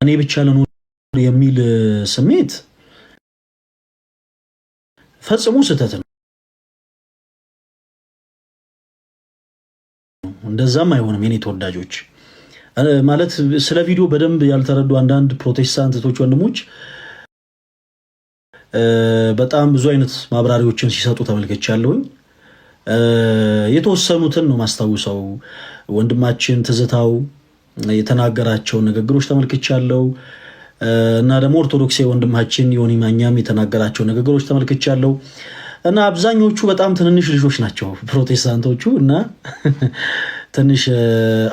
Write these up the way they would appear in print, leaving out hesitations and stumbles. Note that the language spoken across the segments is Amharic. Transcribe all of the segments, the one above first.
እኔ ብቻ ልኖር የሚል ስሜት ፈጽሞ ስህተት ነው። እንደዛም አይሆንም። የኔ ተወዳጆች ማለት ስለ ቪዲዮ በደንብ ያልተረዱ አንዳንድ ፕሮቴስታንቶች ወንድሞች በጣም ብዙ አይነት ማብራሪያዎችን ሲሰጡ ተመልክቻለሁኝ። የተወሰኑትን ነው ማስታውሰው። ወንድማችን ትዝታው የተናገራቸው ንግግሮች ተመልክቻለሁ እና ደግሞ ኦርቶዶክስ ወንድማችን ዮኒ ማኛም የተናገራቸው ንግግሮች ተመልክቻለሁ እና አብዛኞቹ በጣም ትንንሽ ልጆች ናቸው ፕሮቴስታንቶቹ እና ትንሽ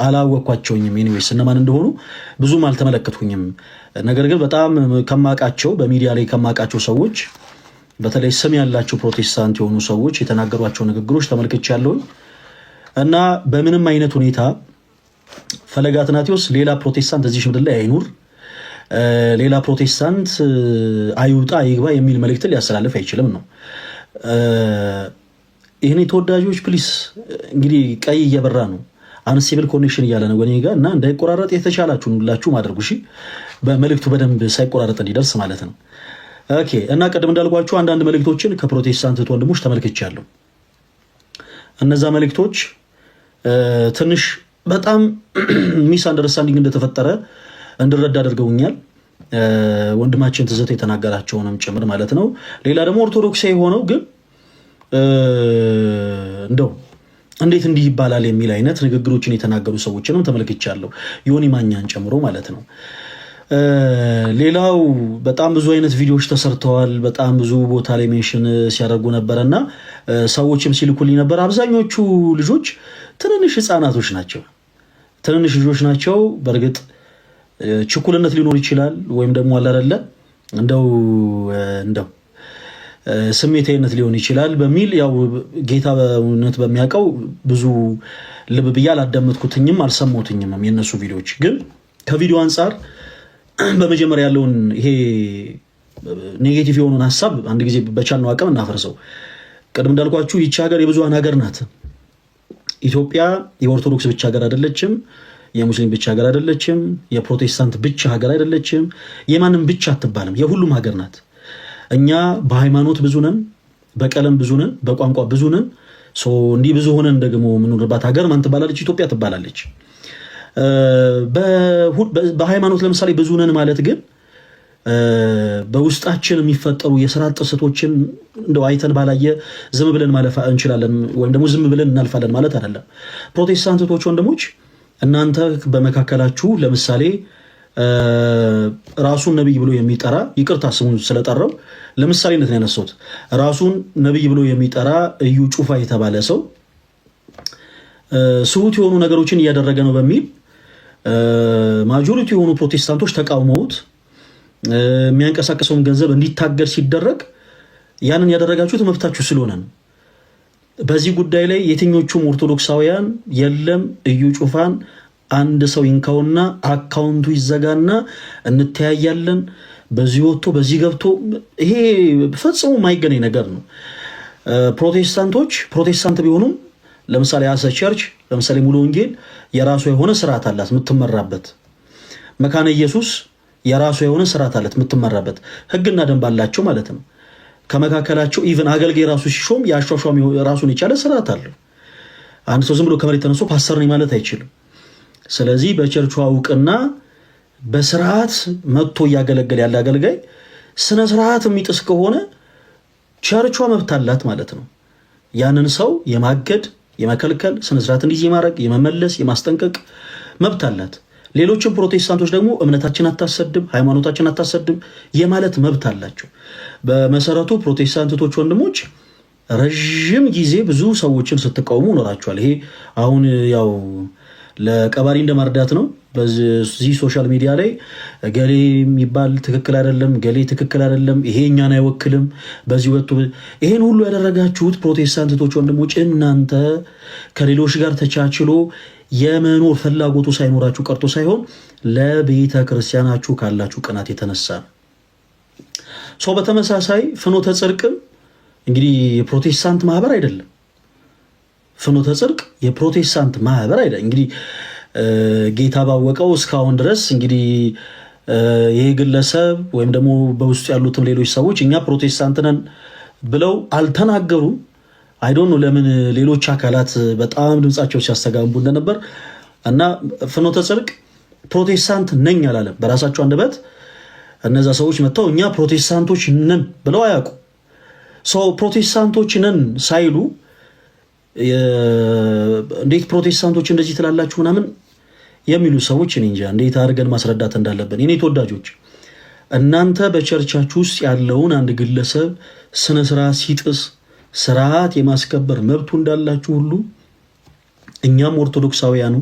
አላወኳቸውኝም። ኤኒዌይስ እነማን እንደሆኑ ብዙም አልተመለከትኩኝም። ነገር ግን በጣም ከማቃቸው በሚዲያ ላይ ከማቃቸው ሰዎች በተለይ ስም ያላቸው ፕሮቴስታንት የሆኑ ሰዎች የተናገሯቸው ንግግሮች ተመልክቻለሁ እና በምንም አይነት ሁኔታ ፈለገ አትናቴዎስ ሌላ ፕሮቴስታንት እዚህ ምድር ላይ አይኑር፣ ሌላ ፕሮቴስታንት አይውጣ አይግባ የሚል መልእክት ሊያስተላልፍ አይችልም ነው። ይህኔ ተወዳጆች ፕሊስ እንግዲህ ቀይ እየበራ ነው፣ አንስቴብል ኮኔክሽን እያለ ነው ወኔ ጋር እና እንዳይቆራረጥ የተቻላችሁን ሁላችሁ ማድረጉ እሺ፣ በመልእክቱ በደንብ ሳይቆራረጥ እንዲደርስ ማለት ነው። ኦኬ። እና ቀደም እንዳልኳችሁ አንዳንድ መልእክቶችን ከፕሮቴስታንት ወንድሞች ተመልክቻለሁ። እነዛ መልእክቶች ትንሽ በጣም ሚስ አንደርስታንዲንግ እንደተፈጠረ እንድረዳ አድርገውኛል። ወንድማችን ትዝታ የተናገራቸውንም ጭምር ማለት ነው። ሌላ ደግሞ ኦርቶዶክሳዊ የሆነው ግን እንደው እንዴት እንዲህ ይባላል የሚል አይነት ንግግሮችን የተናገሩ ሰዎችንም ተመልክቻለሁ፣ ዮኒ ማኛን ጨምሮ ማለት ነው። ሌላው በጣም ብዙ አይነት ቪዲዮዎች ተሰርተዋል። በጣም ብዙ ቦታ ላይ ሜንሽን ሲያደርጉ ነበረና ሰዎችም ሲልኩልኝ ነበር። አብዛኞቹ ልጆች ትንንሽ ህፃናቶች ናቸው፣ ትንንሽ ልጆች ናቸው። በእርግጥ ችኩልነት ሊኖር ይችላል ወይም ደግሞ አላረለ እንደው ስሜታዊነት ሊሆን ይችላል በሚል ያው ጌታ በእውነት በሚያውቀው ብዙ ልብ ብዬ አላዳመጥኩትኝም አልሰማሁትኝም የነሱ ቪዲዮዎች። ግን ከቪዲዮ አንጻር በመጀመሪያ ያለውን ይሄ ኔጌቲቭ የሆነውን ሀሳብ አንድ ጊዜ በቻልነው አቅም እናፈርሰው። ቀደም እንዳልኳችሁ ይቺ ሀገር የብዙሃን ሀገር ናት። ኢትዮጵያ የኦርቶዶክስ ብቻ ሀገር አይደለችም፣ የሙስሊም ብቻ ሀገር አይደለችም፣ የፕሮቴስታንት ብቻ ሀገር አይደለችም፣ የማንም ብቻ አትባልም፣ የሁሉም ሀገር ናት። እኛ በሃይማኖት ብዙ ነን፣ በቀለም ብዙ ነን፣ በቋንቋ ብዙ ነን። እንዲህ ብዙ ሆነን ደግሞ የምንኖርባት ሀገር ማን ትባላለች? ኢትዮጵያ ትባላለች። በሃይማኖት ለምሳሌ ብዙ ነን ማለት ግን በውስጣችን የሚፈጠሩ የስራ ጥሰቶችን እንደው አይተን ባላየ ዝም ብለን ማለፍ እንችላለን ወይም ደግሞ ዝም ብለን እናልፋለን ማለት አይደለም። ፕሮቴስታንቶች ወንድሞች እናንተ በመካከላችሁ ለምሳሌ ራሱን ነብይ ብሎ የሚጠራ ይቅርታ ስሙን ስለጠራው ለምሳሌነት ነው ያነሳሁት። ራሱን ነብይ ብሎ የሚጠራ እዩ ጩፋ የተባለ ሰው ስሁት የሆኑ ነገሮችን እያደረገ ነው በሚል ማጆሪቲ የሆኑ ፕሮቴስታንቶች ተቃውመውት የሚያንቀሳቀሰውን ገንዘብ እንዲታገድ ሲደረግ ያንን ያደረጋችሁት መብታችሁ ስለሆነ ነው። በዚህ ጉዳይ ላይ የትኞቹም ኦርቶዶክሳውያን የለም እዩ ጩፋን አንድ ሰው ይንካውና አካውንቱ ይዘጋና እንተያያለን፣ በዚህ ወጥቶ በዚህ ገብቶ፣ ይሄ ፈጽሞ የማይገናኝ ነገር ነው። ፕሮቴስታንቶች ፕሮቴስታንት ቢሆኑም ለምሳሌ አሰ ቸርች ለምሳሌ ሙሉ ወንጌል የራሱ የሆነ ስርዓት አላት የምትመራበት። መካነ ኢየሱስ የራሱ የሆነ ስርዓት አላት የምትመራበት፣ ህግና ደንብ አላቸው ማለት ነው። ከመካከላቸው ኢቭን አገልጋይ ራሱ ሲሾም ያሿሿም ራሱን የቻለ ስርዓት አለው። አንድ ሰው ዝም ብሎ ከመሬት ተነስቶ ፓስተር ነኝ ማለት አይችልም። ስለዚህ በቸርቹ እውቅና በስርዓት መጥቶ እያገለገለ ያለ አገልጋይ ስነ ስርዓት የሚጥስ ከሆነ ቸርቿ መብት አላት ማለት ነው። ያንን ሰው የማገድ የመከልከል ስነ ስርዓት እንዲህ ማድረግ የመመለስ የማስጠንቀቅ መብት አላት። ሌሎችም ፕሮቴስታንቶች ደግሞ እምነታችን አታሰድብ፣ ሃይማኖታችን አታሰድብ የማለት መብት አላቸው። በመሰረቱ ፕሮቴስታንቶች ወንድሞች ረዥም ጊዜ ብዙ ሰዎችን ስትቃውሙ ኖራቸዋል። ይሄ አሁን ያው ለቀባሪ እንደማርዳት ነው። በዚህ ሶሻል ሚዲያ ላይ ገሌ የሚባል ትክክል አይደለም፣ ገሌ ትክክል አይደለም፣ ይሄ እኛን አይወክልም፣ በዚህ ወጥቶ ይሄን ሁሉ ያደረጋችሁት ፕሮቴስታንቶች ወንድሞች እናንተ ከሌሎች ጋር ተቻችሎ የመኖር ፍላጎቱ ሳይኖራችሁ ቀርቶ ሳይሆን ለቤተ ክርስቲያናችሁ ካላችሁ ቅናት የተነሳ ነው። በተመሳሳይ ፍኖተ ጽድቅም እንግዲህ የፕሮቴስታንት ማህበር አይደለም። ፍኖተ ጽድቅ የፕሮቴስታንት ማህበር አይደለም። እንግዲህ ጌታ ባወቀው እስካሁን ድረስ እንግዲህ ይሄ ግለሰብ ወይም ደግሞ በውስጡ ያሉትም ሌሎች ሰዎች እኛ ፕሮቴስታንት ነን ብለው አልተናገሩም። አይዶን ነው ለምን ሌሎች አካላት በጣም ድምጻቸው ሲያስተጋቡ እንደነበር እና ፍኖተ ጽድቅ ፕሮቴስታንት ነኝ አላለም በራሳቸው አንደበት። እነዛ ሰዎች መጥተው እኛ ፕሮቴስታንቶች ነን ብለው አያውቁ። ሰው ፕሮቴስታንቶች ነን ሳይሉ እንዴት ፕሮቴስታንቶች እንደዚህ ትላላችሁ ምናምን የሚሉ ሰዎች እኔ እንጃ እንዴት አድርገን ማስረዳት እንዳለብን። የኔ ተወዳጆች እናንተ በቸርቻችሁ ውስጥ ያለውን አንድ ግለሰብ ስነ ስርዓት ሲጥስ ስርዓት የማስከበር መብቱ እንዳላችሁ ሁሉ እኛም ኦርቶዶክሳውያኑ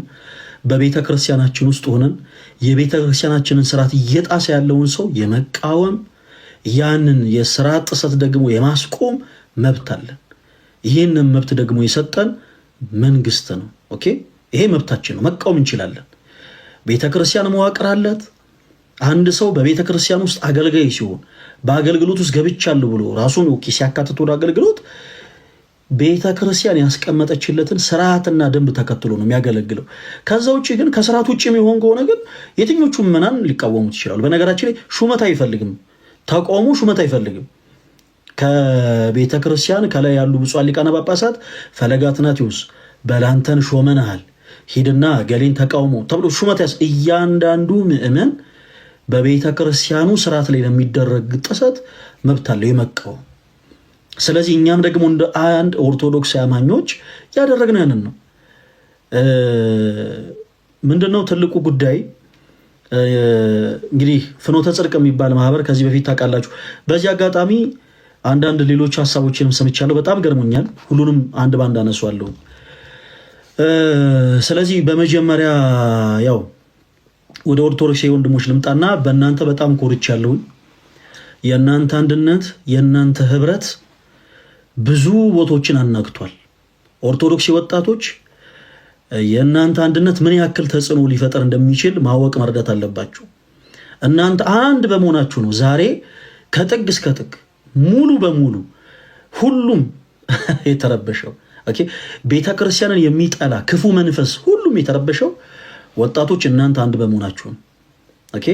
በቤተ ክርስቲያናችን ውስጥ ሆነን የቤተ ክርስቲያናችንን ስርዓት እየጣሰ ያለውን ሰው የመቃወም ያንን የስርዓት ጥሰት ደግሞ የማስቆም መብት አለን። ይህንን መብት ደግሞ የሰጠን መንግስት ነው። ኦኬ፣ ይሄ መብታችን ነው። መቃወም እንችላለን። ቤተ ክርስቲያን መዋቅር አላት። አንድ ሰው በቤተ ክርስቲያን ውስጥ አገልጋይ ሲሆን በአገልግሎት ውስጥ ገብቻለሁ ብሎ ራሱን ሲያካትት ወደ አገልግሎት ቤተ ክርስቲያን ያስቀመጠችለትን ስርዓትና ደንብ ተከትሎ ነው የሚያገለግለው። ከዛ ውጭ ግን ከስርዓት ውጭ የሚሆን ከሆነ ግን የትኞቹ ምዕመናን ሊቃወሙት ይችላሉ። በነገራችን ላይ ሹመት አይፈልግም፣ ተቃውሞ ሹመት አይፈልግም። ከቤተ ክርስቲያን ከላይ ያሉ ብፁዓን ሊቃነ ጳጳሳት ፈለገ አትናቴዎስ በላንተን ሾመናሃል ሂድና ገሌን ተቃውሞ ተብሎ ሹመት እያንዳንዱ ምዕመን በቤተ ክርስቲያኑ ስርዓት ላይ ለሚደረግ ጥሰት መብት አለው የመቃወም። ስለዚህ እኛም ደግሞ እንደ አንድ ኦርቶዶክስ አማኞች ያደረግነው ያንን ነው። ምንድነው ትልቁ ጉዳይ? እንግዲህ ፍኖተ ጽድቅ የሚባል ማህበር ከዚህ በፊት ታውቃላችሁ። በዚህ አጋጣሚ አንዳንድ ሌሎች ሀሳቦችንም ሰምቻለሁ። በጣም ገርሞኛል። ሁሉንም አንድ ባንድ አነሷለሁ። ስለዚህ በመጀመሪያ ያው ወደ ኦርቶዶክስ ወንድሞች ልምጣና በእናንተ በጣም ኮርቻለሁ። የእናንተ አንድነት፣ የእናንተ ህብረት ብዙ ቦታዎችን አናግቷል። ኦርቶዶክስ ወጣቶች የእናንተ አንድነት ምን ያክል ተጽዕኖ ሊፈጠር እንደሚችል ማወቅ መረዳት አለባችሁ። እናንተ አንድ በመሆናችሁ ነው ዛሬ ከጥግ እስከ ጥግ ሙሉ በሙሉ ሁሉም የተረበሸው። ኦኬ፣ ቤተ ክርስቲያንን የሚጠላ ክፉ መንፈስ ሁሉም የተረበሸው ወጣቶች እናንተ አንድ በመሆናችሁ ነው። ኦኬ፣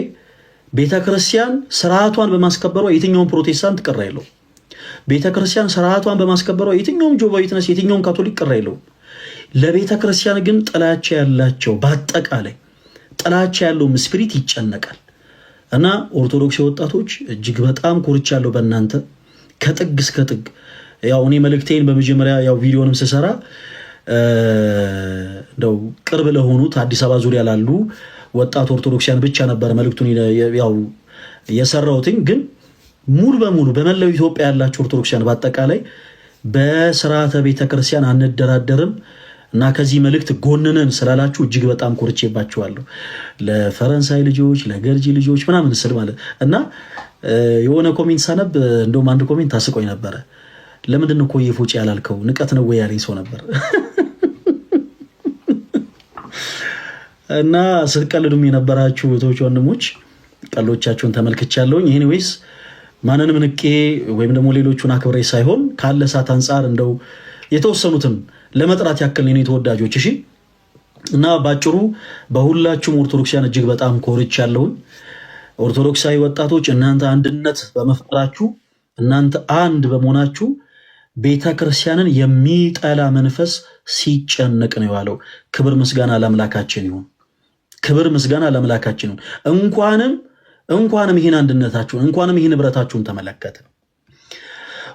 ቤተ ክርስቲያን ስርዓቷን በማስከበሯ የትኛውም ፕሮቴስታንት ቅር አይለው። ቤተ ክርስቲያን ስርዓቷን በማስከበሯ የትኛውም ጆባዊ ዊትነስ የትኛውም ካቶሊክ ቅር አይለው። ለቤተ ክርስቲያን ግን ጥላቻ ያላቸው በአጠቃላይ ጥላቻ ያለው ስፒሪት ይጨነቃል። እና ኦርቶዶክስ ወጣቶች እጅግ በጣም ኮርቻለሁ በእናንተ ከጥግ እስከ ጥግ። ያው እኔ መልእክቴን በመጀመሪያ ያው ቪዲዮንም ስሰራ እንደው ቅርብ ለሆኑት አዲስ አበባ ዙሪያ ላሉ ወጣት ኦርቶዶክሲያን ብቻ ነበር መልእክቱን ያው የሰራሁትኝ። ግን ሙሉ በሙሉ በመላው ኢትዮጵያ ያላችሁ ኦርቶዶክሲያን በአጠቃላይ በስርዓተ ቤተክርስቲያን አንደራደርም እና ከዚህ መልእክት ጎንነን ስላላችሁ እጅግ በጣም ኮርቼባችኋለሁ። ለፈረንሳይ ልጆች፣ ለገርጂ ልጆች ምናምን ስል ማለት እና የሆነ ኮሜንት ሳነብ እንደውም አንድ ኮሜንት ታስቆኝ ነበረ። ለምንድን ነው ኮዬ ፎጭ ያላልከው? ንቀት ነው ወይ ያለኝ ሰው ነበር። እና ስትቀልዱም የነበራችሁ እህቶች ወንድሞች ቀሎቻችሁን ተመልክቻለሁኝ። ኤኒዌይስ ማንንም ንቄ ወይም ደግሞ ሌሎቹን አክብሬ ሳይሆን ካለ ሰዓት አንጻር እንደው የተወሰኑትን ለመጥራት ያክል ነው ተወዳጆች። እሺ፣ እና ባጭሩ በሁላችሁም ኦርቶዶክሲያን እጅግ በጣም ኮርቻለሁኝ። ኦርቶዶክሳዊ ወጣቶች እናንተ አንድነት በመፍጠራችሁ እናንተ አንድ በመሆናችሁ ቤተ ክርስቲያንን የሚጠላ መንፈስ ሲጨነቅ ነው የዋለው። ክብር ምስጋና ለአምላካችን ይሁን። ክብር ምስጋና ለአምላካችን ይሁን። እንኳንም ይህን አንድነታችሁን እንኳንም ይህን ህብረታችሁን ተመለከተ።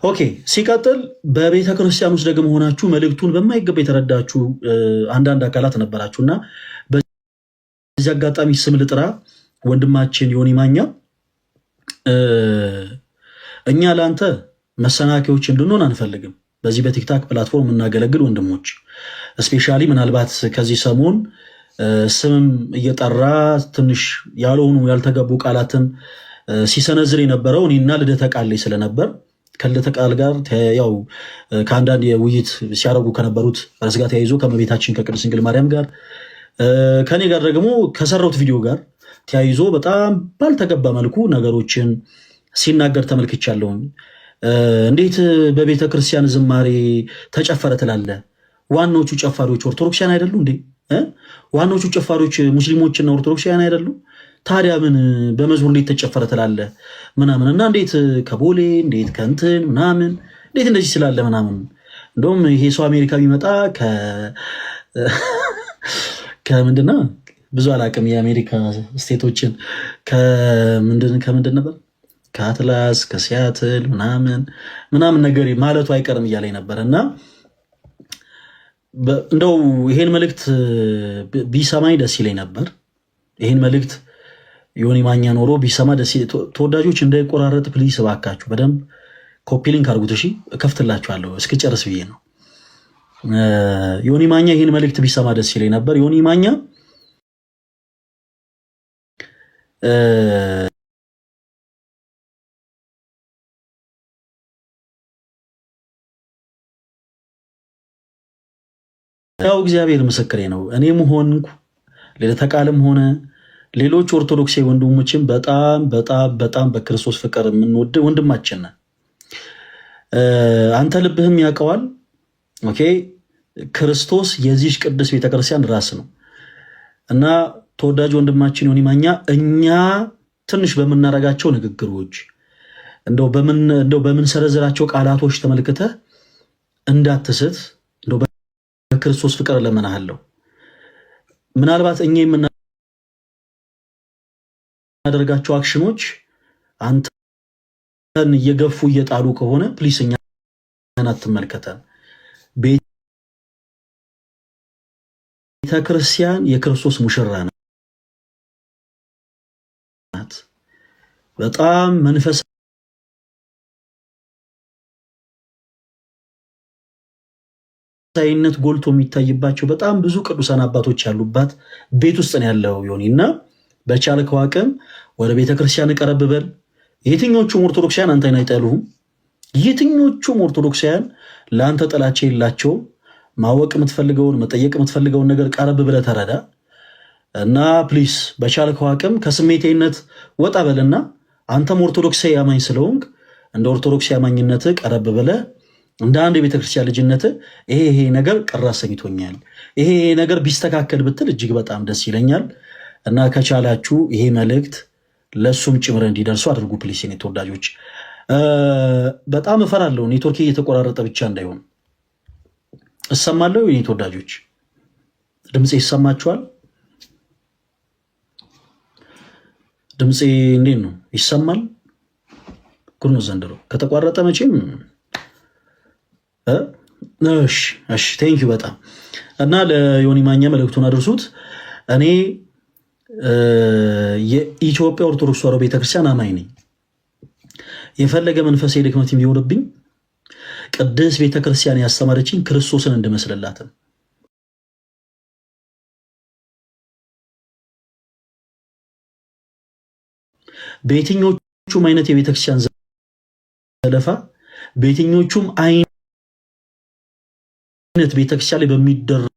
ኦኬ፣ ሲቀጥል በቤተ ክርስቲያን ውስጥ ደግሞ ሆናችሁ መልእክቱን በማይገባ የተረዳችሁ አንዳንድ አካላት ነበራችሁና በዚህ አጋጣሚ ስም ልጥራ። ወንድማችን ዮኒ ማኛ እኛ ለአንተ መሰናከያዎች እንድንሆን አንፈልግም። በዚህ በቲክታክ ፕላትፎርም የምናገለግል ወንድሞች እስፔሻሊ ምናልባት ከዚህ ሰሞን ስምም እየጠራ ትንሽ ያልሆኑ ያልተገቡ ቃላትን ሲሰነዝር የነበረው እኔና ልደተ ቃል ላይ ስለነበር ከልደተ ቃል ጋር ያው ከአንዳንድ የውይይት ሲያደርጉ ከነበሩት ርዕስ ጋር ተያይዞ ከእመቤታችን ከቅድስት ድንግል ማርያም ጋር ከኔ ጋር ደግሞ ከሰራሁት ቪዲዮ ጋር ተያይዞ በጣም ባልተገባ መልኩ ነገሮችን ሲናገር ተመልክቻለሁ። እንዴት በቤተ ክርስቲያን ዝማሬ ተጨፈረ ትላለህ? ዋናዎቹ ጨፋሪዎች ኦርቶዶክሲያን አይደሉ እንዴ? ዋናዎቹ ጨፋሪዎች ሙስሊሞችና ኦርቶዶክሲያን አይደሉ? ታዲያ ምን በመዝሙር እንዴት ተጨፈረ ትላለህ ምናምን እና እንዴት ከቦሌ እንዴት ከእንትን ምናምን እንዴት እንደዚህ ስላለ ምናምን እንደውም ይሄ ሰው አሜሪካ ቢመጣ ከምንድነው ብዙ አላቅም የአሜሪካ ስቴቶችን ከምንድን ነበር ከአትላስ ከሲያትል ምናምን ነገር ማለቱ አይቀርም እያለኝ ነበር እና እንደው ይሄን መልእክት ቢሰማኝ ደስ ይለኝ ነበር። ይሄን መልእክት ዮኒ ማኛ ኖሮ ቢሰማ ደስ ተወዳጆች እንዳይቆራረጥ ፕሊስ እባካችሁ በደንብ ኮፒ ሊንክ አድርጉት። እሺ እከፍትላችኋለሁ እስክጨርስ ብዬ ነው። ዮኒ ማኛ ይሄን መልእክት ቢሰማ ደስ ይለኝ ነበር። ዮኒ ማኛ ያው እግዚአብሔር ምስክሬ ነው። እኔም ሆንኩ ልደተ ቃልም ሆነ ሌሎች ኦርቶዶክስ ወንድሞችም በጣም በጣም በጣም በክርስቶስ ፍቅር የምንወድ ወንድማችን ነን። አንተ ልብህም ያውቀዋል። ኦኬ ክርስቶስ የዚህ ቅዱስ ቤተክርስቲያን ራስ ነው እና ተወዳጅ ወንድማችን ዮኒ ማኛ እኛ ትንሽ በምናረጋቸው ንግግሮች እንደው በምንሰረዝራቸው ቃላቶች ተመልክተህ እንዳትስት እንደው በክርስቶስ ፍቅር ለመናሃለሁ። ምናልባት እኛ የምናደርጋቸው አክሽኖች አንተን እየገፉ እየጣሉ ከሆነ ፕሊስ እኛን አትመልከተን። ቤተክርስቲያን የክርስቶስ ሙሽራ ናት። በጣም መንፈሳዊነት ጎልቶ የሚታይባቸው በጣም ብዙ ቅዱሳን አባቶች ያሉባት ቤት ውስጥ ነው ያለው ዮኒ እና በቻልከው አቅም ወደ ቤተክርስቲያን ቀረብ በል። የትኞቹም ኦርቶዶክሳውያን አንተን አይጠሉህም። የትኞቹም ኦርቶዶክሳውያን ለአንተ ጥላቻ የላቸውም። ማወቅ የምትፈልገውን መጠየቅ የምትፈልገውን ነገር ቀረብ ብለህ ተረዳ እና ፕሊስ በቻልከው አቅም ከስሜቴነት ወጣ በልና አንተም ኦርቶዶክሳዊ አማኝ ስለሆንክ እንደ ኦርቶዶክሳዊ አማኝነት ቀረብ ብለህ እንደ አንድ የቤተክርስቲያን ልጅነት ይሄ ነገር ቅር አሰኝቶኛል፣ ይሄ ነገር ቢስተካከል ብትል እጅግ በጣም ደስ ይለኛል እና ከቻላችሁ ይሄ መልእክት ለሱም ጭምር እንዲደርሱ አድርጉ ፕሊስ። የኔ ተወዳጆች በጣም እፈራለሁ ኔትወርክ እየተቆራረጠ ብቻ እንዳይሆን። እሰማለሁ የኔ ተወዳጆች፣ ድምፄ ይሰማችኋል? ድምፄ እንዴት ነው? ይሰማል? ጉድ ነው ዘንድሮ ከተቋረጠ መቼም እሺ ቴንኪው በጣም እና ለዮኒ ማኛ መልእክቱን አድርሱት። እኔ የኢትዮጵያ ኦርቶዶክስ ተዋሕዶ ቤተክርስቲያን አማኝ ነኝ። የፈለገ መንፈሳዊ ድክመት ቢሆንብኝ ቅድስት ቤተክርስቲያን ያስተማረችኝ ክርስቶስን እንድመስልላትን በየትኞቹም አይነት የቤተክርስቲያን ዘለፋ በየትኞቹም አይነት ቤተክርስቲያን ላይ በሚደረጉ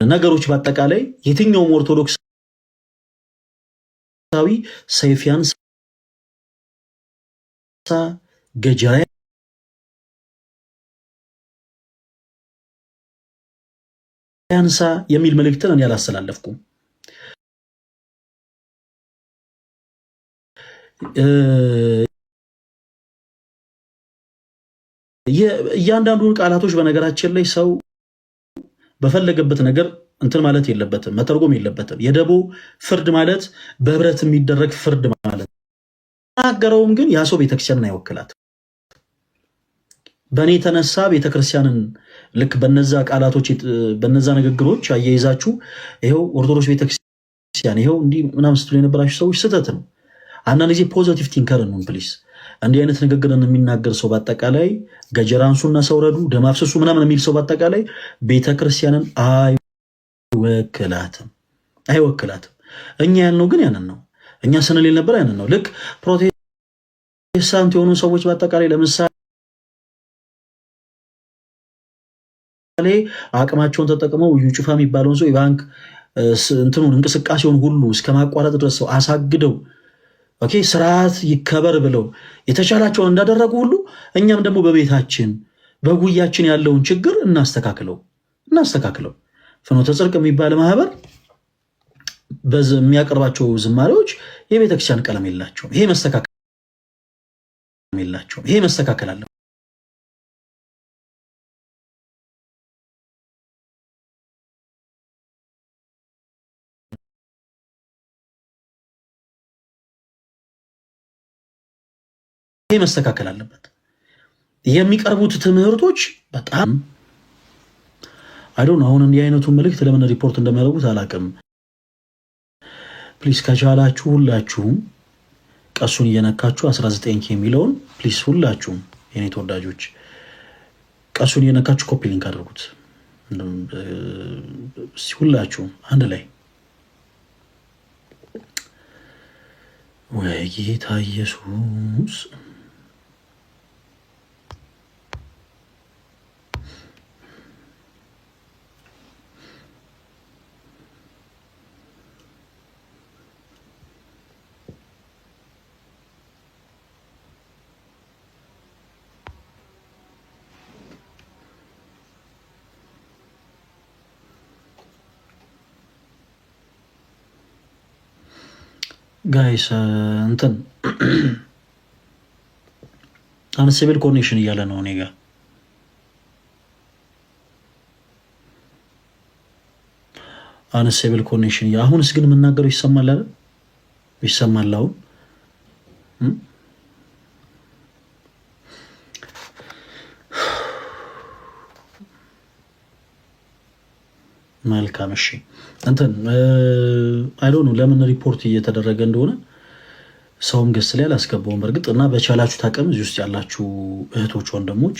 ነገሮች በአጠቃላይ የትኛውም ኦርቶዶክሳዊ ሰይፍ ያንሳ፣ ገጀራ ያንሳ የሚል መልእክትን እኔ አላስተላለፍኩም። እያንዳንዱን ቃላቶች በነገራችን ላይ ሰው በፈለገበት ነገር እንትን ማለት የለበትም፣ መተርጎም የለበትም። የደቦ ፍርድ ማለት በህብረት የሚደረግ ፍርድ ማለት ተናገረውም፣ ግን ያ ሰው ቤተክርስቲያንን አይወክላት። በእኔ የተነሳ ቤተክርስቲያንን ልክ በነዛ ቃላቶች በነዛ ንግግሮች አያይዛችሁ ይኸው ኦርቶዶክስ ቤተክርስቲያን ይኸው እንዲህ ምናምን ስትሉ የነበራችሁ ሰዎች ስህተት ነው። አንዳንድ ጊዜ ፖዚቲቭ ቲንከር ነው ፕሊስ። እንዲህ አይነት ንግግርን የሚናገር ሰው በአጠቃላይ ገጀራንሱና ሰውረዱ ደም አፍስሱ ምናምን የሚል ሰው በአጠቃላይ ቤተክርስቲያንን አይወክላትም። እኛ ያልነው ግን ያንን ነው። እኛ ስንል ነበር ያንን ነው። ልክ ፕሮቴስታንት የሆኑ ሰዎች በአጠቃላይ ለምሳሌ አቅማቸውን ተጠቅመው እዩ ጩፋ የሚባለውን ሰው የባንክ እንትኑን እንቅስቃሴውን ሁሉ እስከ ማቋረጥ ድረስ ሰው አሳግደው ስርዓት ይከበር ብለው የተቻላቸውን እንዳደረጉ ሁሉ እኛም ደግሞ በቤታችን በጉያችን ያለውን ችግር እናስተካክለው። ፍኖተ ጽድቅ የሚባል ማህበር የሚያቀርባቸው ዝማሬዎች የቤተክርስቲያን ቀለም የላቸውም። ይሄ መስተካከል አለ። ይሄ መስተካከል አለበት። የሚቀርቡት ትምህርቶች በጣም አይዶን አሁን እንዲህ አይነቱን መልእክት ለምን ሪፖርት እንደሚያደርጉት አላውቅም። ፕሊስ ከቻላችሁ ሁላችሁም ቀሱን እየነካችሁ 19 የሚለውን ፕሊስ ሁላችሁም የኔ ተወዳጆች ቀሱን እየነካችሁ ኮፒ ሊንክ አድርጉት። ሁላችሁም አንድ ላይ ወይ ጌታ ኢየሱስ ጋይስ እንትን አንስብል ኮኔክሽን እያለ ነው እኔ ጋር አንስብል ኮኔክሽን። አሁንስ ግን የምናገረው ይሰማል አይደል? ይሰማል አሁን መልካም። እሺ እንትን አይ ዶንት ኖ ለምን ሪፖርት እየተደረገ እንደሆነ ሰውም ገስ ላይ አላስገባውም በእርግጥ እና በቻላችሁ ታቀም እዚህ ውስጥ ያላችሁ እህቶች ወንድሞች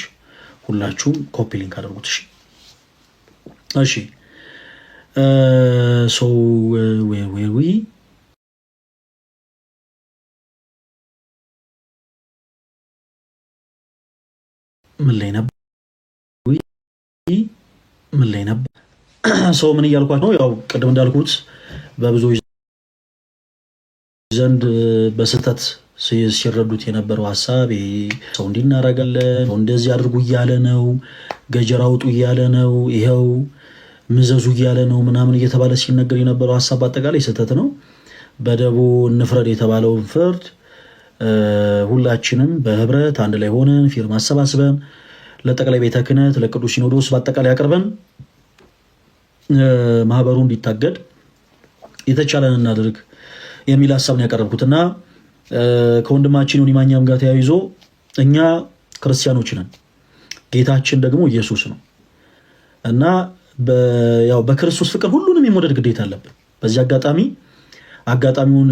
ሁላችሁም ኮፒ ሊንክ አድርጉት። እሺ ሶ ዌር ምን ላይ ነበር ሰው ምን እያልኳት ነው? ያው ቅድም እንዳልኩት በብዙዎች ዘንድ በስህተት ሲረዱት የነበረው ሀሳብ ሰው እንዲናረጋለን እንደዚህ አድርጉ እያለ ነው፣ ገጀራ አውጡ እያለ ነው፣ ይኸው ምዘዙ እያለ ነው ምናምን እየተባለ ሲነገር የነበረው ሀሳብ በአጠቃላይ ስህተት ነው። በደቦ እንፍረድ የተባለውን ፍርድ ሁላችንም በህብረት አንድ ላይ ሆነን ፊርማ አሰባስበን ለጠቅላይ ቤተ ክህነት ለቅዱስ ሲኖዶስ በአጠቃላይ አቅርበን ማህበሩ እንዲታገድ የተቻለን እናድርግ የሚል ሀሳብ ነው ያቀረብኩትና ከወንድማችን ዮኒ ማኛም ጋር ተያይዞ እኛ ክርስቲያኖች ነን፣ ጌታችን ደግሞ ኢየሱስ ነው እና ያው በክርስቶስ ፍቅር ሁሉንም የመውደድ ግዴታ አለብን። በዚህ አጋጣሚውን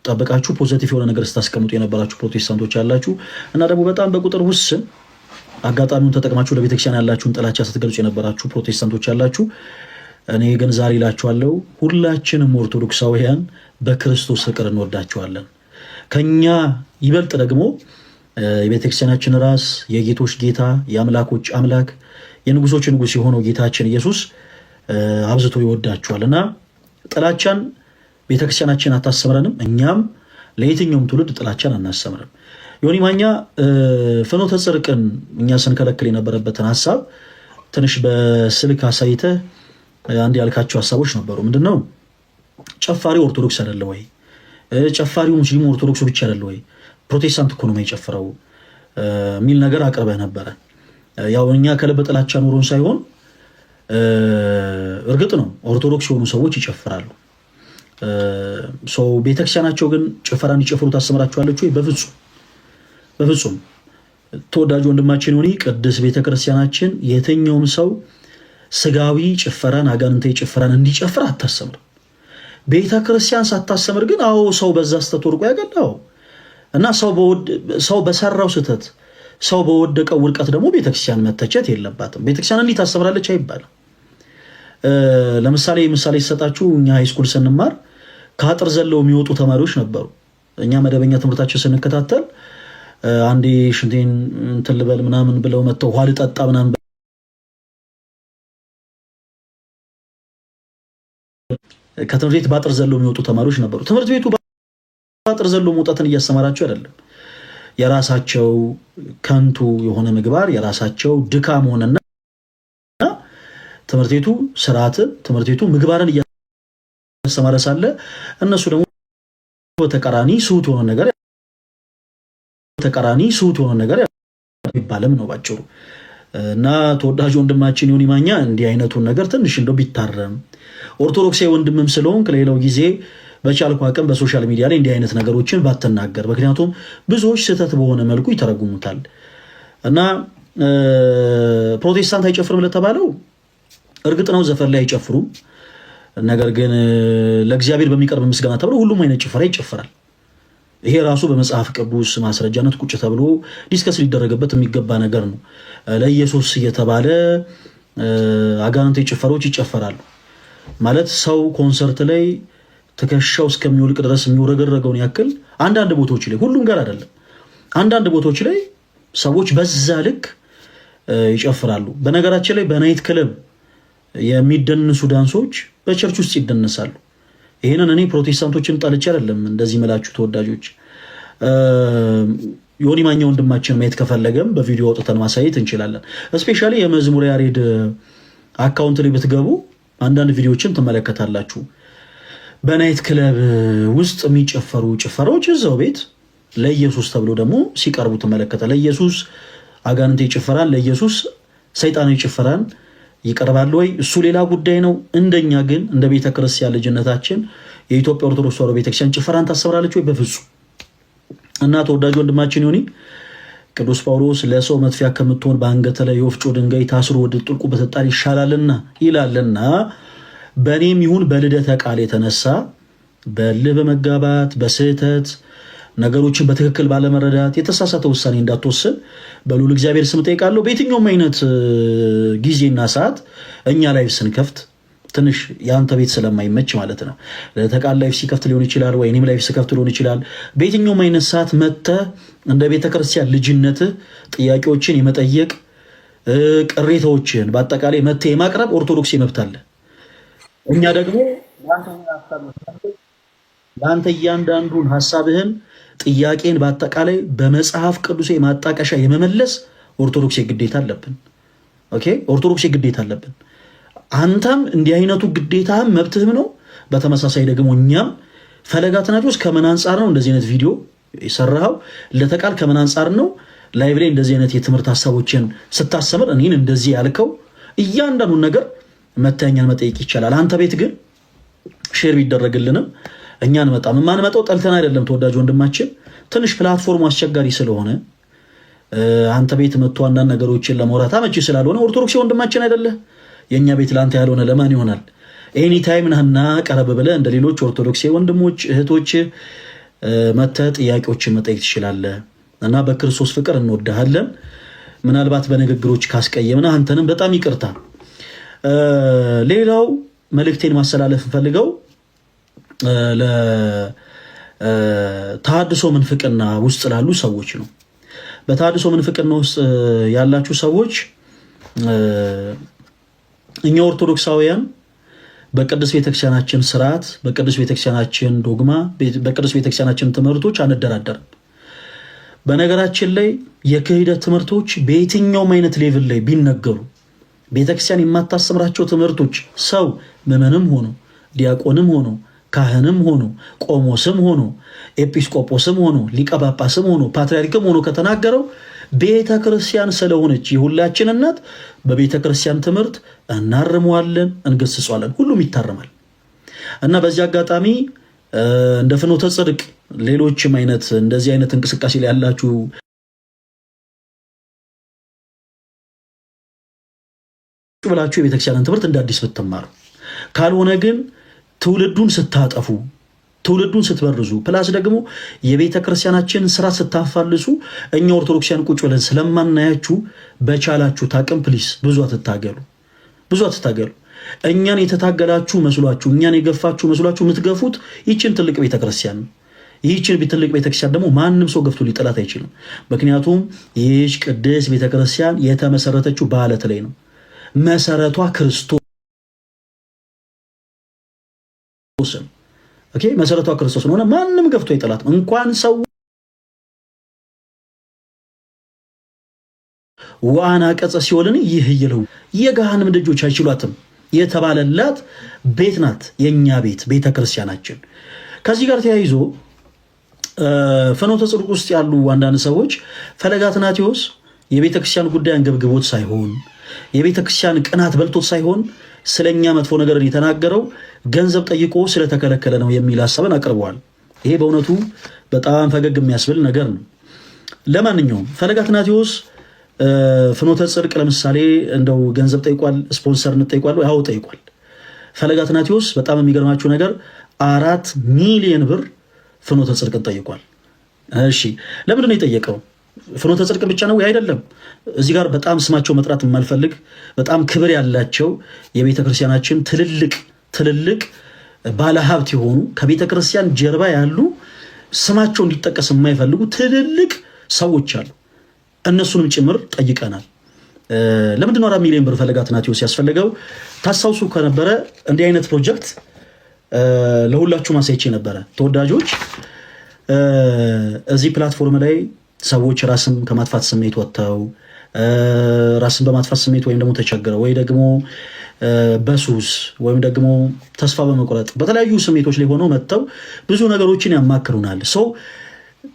ጠብቃችሁ ፖዚቲቭ የሆነ ነገር ስታስቀምጡ የነበራችሁ ፕሮቴስታንቶች ያላችሁ እና ደግሞ በጣም በቁጥር ውስን አጋጣሚውን ተጠቅማችሁ ለቤተክርስቲያን ያላችሁን ጥላቻ ስትገልጹ የነበራችሁ ፕሮቴስታንቶች ያላችሁ፣ እኔ ግን ዛሬ እላችኋለሁ ሁላችንም ኦርቶዶክሳውያን በክርስቶስ ፍቅር እንወዳችኋለን። ከኛ ይበልጥ ደግሞ የቤተክርስቲያናችን ራስ የጌቶች ጌታ የአምላኮች አምላክ የንጉሶች ንጉስ የሆነው ጌታችን ኢየሱስ አብዝቶ ይወዳችኋልና ጥላቻን ቤተክርስቲያናችን አታስተምረንም፣ እኛም ለየትኛውም ትውልድ ጥላቻን አናስተምርም። ዮኒ ማኛ ፍኖተ ጽድቅን እኛ ስንከለክል የነበረበትን ሀሳብ ትንሽ በስልክ አሳይተህ አንድ ያልካቸው ሀሳቦች ነበሩ። ምንድነው? ጨፋሪው ኦርቶዶክስ አይደለ ወይ? ጨፋሪው ሙስሊሙ ኦርቶዶክሱ ብቻ አይደለ ወይ? ፕሮቴስታንት እኮ ነው የጨፈረው የሚል ነገር አቅርበህ ነበረ። ያው እኛ ከልብ ጥላቻ ኖሮን ሳይሆን እርግጥ ነው ኦርቶዶክስ የሆኑ ሰዎች ይጨፍራሉ። ቤተክርስቲያናቸው ግን ጭፈራ እንዲጨፍሩ ታስተምራቸዋለች ወይ? በፍጹም። ተወዳጅ ወንድማችን ዮኒ ቅድስት ቤተክርስቲያናችን የትኛውም ሰው ስጋዊ ጭፈራን አጋንንታዊ ጭፈራን እንዲጨፍር አታስተምር። ቤተክርስቲያን ሳታስተምር ግን አዎ ሰው በዛ ስተት ወድቆ ያገላው እና ሰው በሰራው ስተት ሰው በወደቀው ውድቀት ደግሞ ቤተክርስቲያን መተቸት የለባትም። ቤተክርስቲያን እንዲህ ታስተምራለች አይባልም። ለምሳሌ ሲሰጣችሁ እኛ ሃይስኩል ስንማር ከአጥር ዘለው የሚወጡ ተማሪዎች ነበሩ። እኛ መደበኛ ትምህርታችን ስንከታተል አንዴ ሽንቴን እንትን ልበል ምናምን ብለው መጥተው ውሃ ልጠጣ ምናምን ከትምህርት ቤት በአጥር ዘለው የሚወጡ ተማሪዎች ነበሩ። ትምህርት ቤቱ በአጥር ዘለው መውጣትን እያስተማራቸው አይደለም። የራሳቸው ከንቱ የሆነ ምግባር የራሳቸው ድካም ሆነና ትምህርት ቤቱ ስርዓት ትምህርት ቤቱ ምግባርን እያስተማረ ሳለ እነሱ ደግሞ በተቃራኒ ስሁት የሆነ ነገር ይባልም ነው ባጭሩ። እና ተወዳጅ ወንድማችን ዮኒ ማኛ እንዲህ አይነቱን ነገር ትንሽ እንደው ቢታረም ኦርቶዶክሳዊ ወንድምም ስለሆንክ ሌላው ጊዜ በቻልኩ አቅም በሶሻል ሚዲያ ላይ እንዲህ አይነት ነገሮችን ባትናገር፣ ምክንያቱም ብዙዎች ስህተት በሆነ መልኩ ይተረጉሙታል። እና ፕሮቴስታንት አይጨፍርም ለተባለው እርግጥ ነው ዘፈን ላይ አይጨፍሩም። ነገር ግን ለእግዚአብሔር በሚቀርብ ምስጋና ተብሎ ሁሉም አይነት ጭፈራ ይጨፈራል። ይሄ ራሱ በመጽሐፍ ቅዱስ ማስረጃነት ቁጭ ተብሎ ዲስከስ ሊደረግበት የሚገባ ነገር ነው። ለኢየሱስ እየተባለ አጋንንታዊ ጭፈሮች ይጨፈራሉ ማለት ሰው ኮንሰርት ላይ ትከሻው እስከሚወልቅ ድረስ የሚወረገረገውን ያክል አንዳንድ ቦታዎች ላይ ሁሉም ጋር አይደለም፣ አንዳንድ ቦታዎች ላይ ሰዎች በዛ ልክ ይጨፍራሉ። በነገራችን ላይ በናይት ክለብ የሚደንሱ ዳንሶች በቸርች ውስጥ ይደነሳሉ። ይሄንን እኔ ፕሮቴስታንቶችን ጠልቼ አይደለም እንደዚህ መላችሁ ተወዳጆች። ዮኒ ማኛ ወንድማችን ማየት ከፈለገም በቪዲዮ አውጥተን ማሳየት እንችላለን። እስፔሻሊ የመዝሙር ያሬድ አካውንት ላይ ብትገቡ አንዳንድ ቪዲዮዎችን ትመለከታላችሁ። በናይት ክለብ ውስጥ የሚጨፈሩ ጭፈራዎች እዛው ቤት ለኢየሱስ ተብሎ ደግሞ ሲቀርቡ ትመለከታል። ለኢየሱስ አጋንንት ይጨፈራል፣ ለኢየሱስ ሰይጣን ይጨፈራል። ይቀርባል ወይ? እሱ ሌላ ጉዳይ ነው። እንደኛ ግን እንደ ቤተ ክርስቲያን ልጅነታችን የኢትዮጵያ ኦርቶዶክስ ተዋሕዶ ቤተክርስቲያን ጭፈራን ታሰብራለች ወይ? በፍጹም። እና ተወዳጅ ወንድማችን ዮኒ ቅዱስ ጳውሎስ ለሰው መጥፊያ ከምትሆን በአንገተ ላይ የወፍጮ ድንጋይ ታስሮ ወደ ጥልቁ በተጣል ይሻላልና ይላልና በእኔም ይሁን በልደተ ቃል የተነሳ በልህ በመጋባት በስህተት ነገሮችን በትክክል ባለመረዳት የተሳሳተ ውሳኔ እንዳትወስን በልዑል እግዚአብሔር ስም ጠይቃለሁ። በየትኛውም አይነት ጊዜና ሰዓት እኛ ላይፍ ስንከፍት ትንሽ የአንተ ቤት ስለማይመች ማለት ነው። ለተቃል ላይፍ ሲከፍት ሊሆን ይችላል፣ ወይ እኔም ላይፍ ሲከፍት ሊሆን ይችላል። በየትኛውም አይነት ሰዓት መጥተህ እንደ ቤተክርስቲያን ልጅነትህ ጥያቄዎችን የመጠየቅ ቅሬታዎችን በአጠቃላይ መጥተህ የማቅረብ ኦርቶዶክስ መብት አለ። እኛ ደግሞ ለአንተ እያንዳንዱን ሀሳብህን ጥያቄን በአጠቃላይ በመጽሐፍ ቅዱስ ማጣቀሻ የመመለስ ኦርቶዶክስ ግዴታ አለብን። ኦኬ፣ ኦርቶዶክስ ግዴታ አለብን። አንተም እንዲህ አይነቱ ግዴታህም መብትህም ነው። በተመሳሳይ ደግሞ እኛም ፈለገ አትናትዮስ ከምን አንጻር ነው እንደዚህ አይነት ቪዲዮ የሰራኸው? ለተቃል ከምን አንጻር ነው ላይቭ ላይ እንደዚህ አይነት የትምህርት ሀሳቦችን ስታስተምር እኔን እንደዚህ ያልከው? እያንዳንዱን ነገር መተኛን መጠየቅ ይቻላል። አንተ ቤት ግን ሼር ቢደረግልንም እኛ አንመጣም። የማንመጣው ጠልተን አይደለም ተወዳጅ ወንድማችን፣ ትንሽ ፕላትፎርሙ አስቸጋሪ ስለሆነ አንተ ቤት መጥቶ አንዳንድ ነገሮችን ለማውራት አመቺ ስላልሆነ ኦርቶዶክስ ወንድማችን አይደለ? የኛ ቤት ለአንተ ያልሆነ ለማን ይሆናል? ኤኒ ታይም ነህና ቀረብ ብለህ እንደ ሌሎች ኦርቶዶክስ ወንድሞች እህቶች መተህ ጥያቄዎችን መጠየቅ ትችላለህ። እና በክርስቶስ ፍቅር እንወድሃለን። ምናልባት በንግግሮች ካስቀየምና አንተንም በጣም ይቅርታ። ሌላው መልእክቴን ማስተላለፍ እንፈልገው ለተሐድሶ ምንፍቅና ውስጥ ላሉ ሰዎች ነው። በተሐድሶ ምንፍቅና ውስጥ ያላችሁ ሰዎች እኛ ኦርቶዶክሳውያን በቅዱስ ቤተክርስቲያናችን ስርዓት፣ በቅዱስ ቤተክርስቲያናችን ዶግማ፣ በቅዱስ ቤተክርስቲያናችን ትምህርቶች አንደራደርም። በነገራችን ላይ የክህደት ትምህርቶች በየትኛውም አይነት ሌቭል ላይ ቢነገሩ ቤተክርስቲያን የማታስተምራቸው ትምህርቶች ሰው ምዕመንም ሆኖ ዲያቆንም ሆኖ ካህንም ሆኖ ቆሞስም ሆኖ ኤጲስቆጶስም ሆኖ ሊቀ ጳጳስም ሆኖ ፓትርያርክም ሆኖ ከተናገረው ቤተ ክርስቲያን ስለሆነች የሁላችን እናት በቤተ ክርስቲያን ትምህርት እናርመዋለን፣ እንገስጸዋለን፣ ሁሉም ይታረማል። እና በዚህ አጋጣሚ እንደ ፍኖተ ጽድቅ ሌሎችም አይነት እንደዚህ አይነት እንቅስቃሴ ላይ ያላችሁ ብላችሁ የቤተክርስቲያንን ትምህርት እንደ አዲስ ብትማሩ፣ ካልሆነ ግን ትውልዱን ስታጠፉ፣ ትውልዱን ስትበርዙ፣ ፕላስ ደግሞ የቤተ ክርስቲያናችን ስራ ስታፋልሱ እኛ ኦርቶዶክሲያን ቁጭ ብለን ስለማናያችሁ በቻላችሁ ታቅም ፕሊስ ብዙ አትታገሉ፣ ብዙ አትታገሉ። እኛን የተታገላችሁ መስሏችሁ፣ እኛን የገፋችሁ መስሏችሁ የምትገፉት ይችን ትልቅ ቤተ ክርስቲያን ነው። ይህችን ትልቅ ቤተክርስቲያን ደግሞ ማንም ሰው ገፍቶ ሊጠላት አይችልም። ምክንያቱም ይህች ቅድስት ቤተክርስቲያን የተመሰረተችው በዓለት ላይ ነው። መሰረቷ ክርስቶስ ነው። ኦኬ፣ መሰረቷ ክርስቶስ ነው። ማንም ገፍቶ አይጠላትም። እንኳን ሰው ዋና ቀጸ ሲኦልን ይህ ይለው የገሃነም ደጆች አይችሏትም የተባለላት ቤት ናት የኛ ቤት ቤተክርስቲያናችን። ከዚህ ጋር ተያይዞ ፍኖተ ጽድቅ ውስጥ ያሉ አንዳንድ ሰዎች ፈለገ አትናቴዎስ የቤተክርስቲያን ጉዳይ አንገብግቦት ሳይሆን የቤተክርስቲያን ቅናት በልቶት ሳይሆን ስለኛ መጥፎ ነገር የተናገረው ገንዘብ ጠይቆ ስለተከለከለ ነው የሚል ሐሳብን አቅርበዋል። ይሄ በእውነቱ በጣም ፈገግ የሚያስብል ነገር ነው። ለማንኛውም ፈለገ አትናቴዎስ ፍኖተ ጽድቅ ለምሳሌ እንደው ገንዘብ ጠይቋል፣ ስፖንሰርነት ጠይቋል፣ ያው ጠይቋል። ፈለገ አትናቴዎስ በጣም የሚገርማችሁ ነገር 4 ሚሊዮን ብር ፍኖተ ጽድቅን ጠይቋል። እሺ ለምንድን ነው የጠየቀው? ፍኖተ ጽድቅ ብቻ ነው አይደለም። እዚህ ጋር በጣም ስማቸው መጥራት የማልፈልግ በጣም ክብር ያላቸው የቤተክርስቲያናችን ትልልቅ ባለሀብት የሆኑ ከቤተክርስቲያን ጀርባ ያሉ ስማቸው እንዲጠቀስ የማይፈልጉ ትልልቅ ሰዎች አሉ። እነሱንም ጭምር ጠይቀናል። ለምንድን ነው 4 ሚሊዮን ብር ፈለገ አትናቴዎስ ያስፈልገው? ታስታውሱ ከነበረ እንዲህ አይነት ፕሮጀክት ለሁላችሁ ማሳይቼ ነበረ። ተወዳጆች እዚህ ፕላትፎርም ላይ ሰዎች ራስን ከማጥፋት ስሜት ወጥተው ራስን በማጥፋት ስሜት ወይም ደግሞ ተቸግረው ወይ ደግሞ በሱስ ወይም ደግሞ ተስፋ በመቁረጥ በተለያዩ ስሜቶች ላይ ሆነው መጥተው ብዙ ነገሮችን ያማክሩናል። ሰው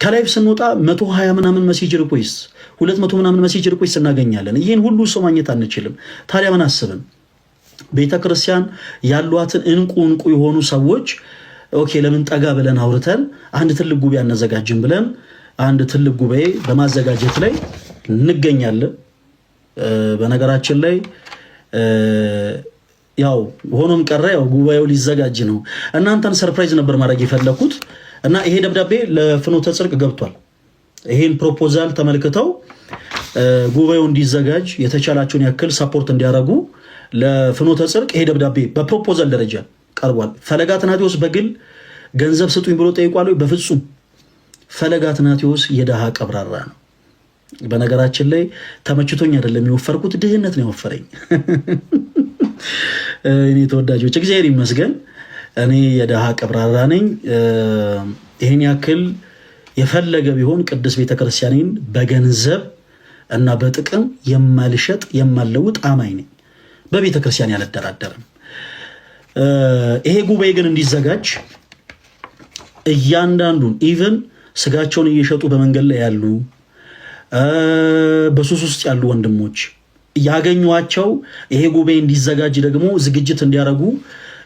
ከላይፍ ስንወጣ 120 ምናምን ሜሴጅ ሪኩዌስት 200 ምናምን ሜሴጅ ሪኩዌስት እናገኛለን። ይህን ሁሉ ሰው ማግኘት አንችልም። ታዲያ ምን አስብን ቤተክርስቲያን ያሏትን እንቁ የሆኑ ሰዎች ኦኬ ለምን ጠጋ ብለን አውርተን አንድ ትልቅ ጉባኤ አናዘጋጅም ብለን አንድ ትልቅ ጉባኤ በማዘጋጀት ላይ እንገኛለን። በነገራችን ላይ ያው ሆኖም ቀረ ያው ጉባኤው ሊዘጋጅ ነው። እናንተን ሰርፕራይዝ ነበር ማድረግ የፈለኩት እና ይሄ ደብዳቤ ለፍኖተ ጽድቅ ገብቷል። ይሄን ፕሮፖዛል ተመልክተው ጉባኤው እንዲዘጋጅ የተቻላቸውን ያክል ሰፖርት እንዲያደርጉ ለፍኖተ ጽድቅ ይሄ ደብዳቤ በፕሮፖዛል ደረጃ ቀርቧል። ፈለገ አትናቴዎስ በግል ገንዘብ ስጡኝ ብሎ ጠይቋል? በፍጹም። ፈለገ አትናቴዎስ የደሃ ቀብራራ ነው። በነገራችን ላይ ተመችቶኝ አይደለም የወፈርኩት፣ ድህነት ነው የወፈረኝ። እኔ ተወዳጆች እግዚአብሔር ይመስገን እኔ የደሃ ቀብራራ ነኝ። ይሄን ያክል የፈለገ ቢሆን ቅድስት ቤተክርስቲያኔን በገንዘብ እና በጥቅም የማልሸጥ የማልለውጥ አማኝ ነኝ። በቤተክርስቲያን ያልደራደርም። ይሄ ጉባኤ ግን እንዲዘጋጅ እያንዳንዱን ኢቭን ስጋቸውን እየሸጡ በመንገድ ላይ ያሉ በሱስ ውስጥ ያሉ ወንድሞች ያገኟቸው ይሄ ጉባኤ እንዲዘጋጅ ደግሞ ዝግጅት እንዲያደርጉ